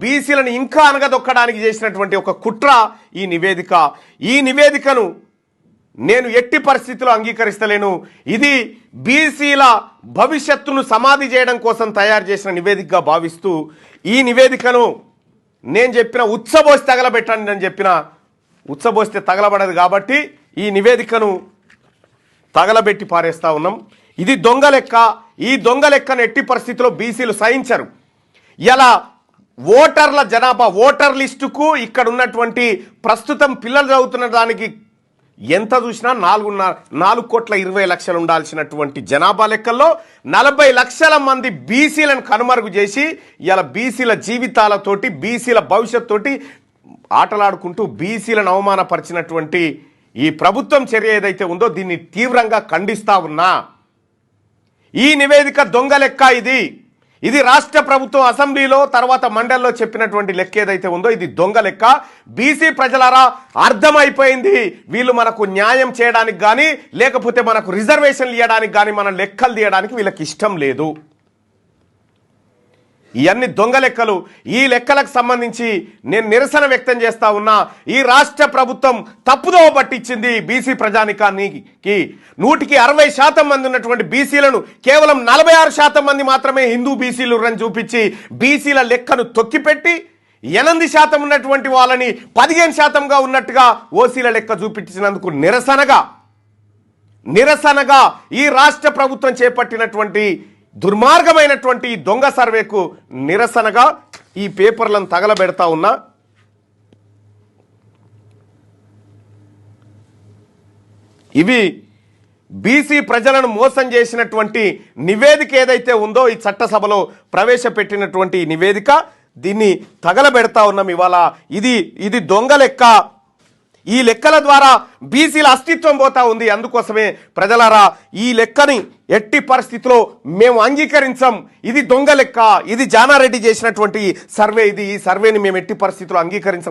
బీసీలను ఇంకా అనగదొక్కడానికి చేసినటువంటి ఒక కుట్ర ఈ నివేదిక. ఈ నివేదికను నేను ఎట్టి పరిస్థితుల్లో అంగీకరిస్తలేను. ఇది బీసీల భవిష్యత్తును సమాధి చేయడం కోసం తయారు చేసిన నివేదికగా భావిస్తూ ఈ నివేదికను నేను చెప్పిన ఉచ్చబోసి తగలబెట్టండి అని చెప్పిన ఉచ్చబోస్తే తగలబడదు కాబట్టి ఈ నివేదికను తగలబెట్టి పారేస్తా ఉన్నాం. ఇది దొంగ లెక్క. ఈ దొంగ లెక్కను ఎట్టి పరిస్థితుల్లో బీసీలు సహించరు. ఇలా ఓటర్ల జనాభా ఓటర్ లిస్టుకు ఇక్కడ ఉన్నటువంటి ప్రస్తుతం పిల్లలు చదువుతున్న దానికి ఎంత చూసినా 4,20,00,000 ఉండాల్సినటువంటి జనాభా లెక్కల్లో 40 లక్షల మంది బీసీలను కనుమరుగు చేసి ఇలా బీసీల జీవితాలతోటి బీసీల భవిష్యత్తు ఆటలాడుకుంటూ బీసీలను అవమానపరిచినటువంటి ఈ ప్రభుత్వం చర్య ఏదైతే ఉందో దీన్ని తీవ్రంగా ఖండిస్తా ఉన్నా. ఈ నివేదిక దొంగ లెక్క. ఇది రాష్ట్ర ప్రభుత్వం అసెంబ్లీలో తర్వాత మండలిలో చెప్పినటువంటి లెక్క ఏదైతే ఉందో ఇది దొంగ లెక్క. బీసీ ప్రజలారా అర్థమైపోయింది. వీళ్ళు మనకు న్యాయం చేయడానికి కానీ లేకపోతే మనకు రిజర్వేషన్లు ఇవ్వడానికి కానీ మన లెక్కలు తీయడానికి వీళ్ళకి ఇష్టం లేదు. ఇవన్నీ దొంగ లెక్కలు. ఈ లెక్కలకు సంబంధించి నేను నిరసన వ్యక్తం చేస్తా ఉన్నా. ఈ రాష్ట్ర ప్రభుత్వం తప్పుదోవ పట్టించింది బీసీ ప్రజానికానికి. 160% మంది ఉన్నటువంటి బీసీలను కేవలం 46% మంది మాత్రమే హిందూ బీసీలు అని చూపించి బీసీల లెక్కను తొక్కిపెట్టి 8% ఉన్నటువంటి వాళ్ళని 15%గా ఉన్నట్టుగా ఓసీల లెక్క చూపించినందుకు నిరసనగా ఈ రాష్ట్ర ప్రభుత్వం చేపట్టినటువంటి దుర్మార్గమైనటువంటి దొంగ సర్వేకు నిరసనగా ఈ పేపర్లను తగలబెడతా ఉన్నా. ఇవి బీసీ ప్రజలను మోసం చేసినటువంటి నివేదిక ఏదైతే ఉందో ఈ చట్టసభలో ప్రవేశపెట్టినటువంటి నివేదిక దీన్ని తగలబెడతా ఉన్నాం ఇవాళ. ఇది దొంగ లెక్క. ఈ లెక్కల ద్వారా బీసీల అస్తిత్వం పోతా ఉంది. అందుకోసమే ప్రజలారా ఈ లెక్కని ఎట్టి పరిస్థితిలో మేము అంగీకరించాం. ఇది దొంగ లెక్క. ఇది జానారెడ్డి చేసినటువంటి సర్వే. ఈ సర్వేని మేము ఎట్టి పరిస్థితిలో అంగీకరించాం.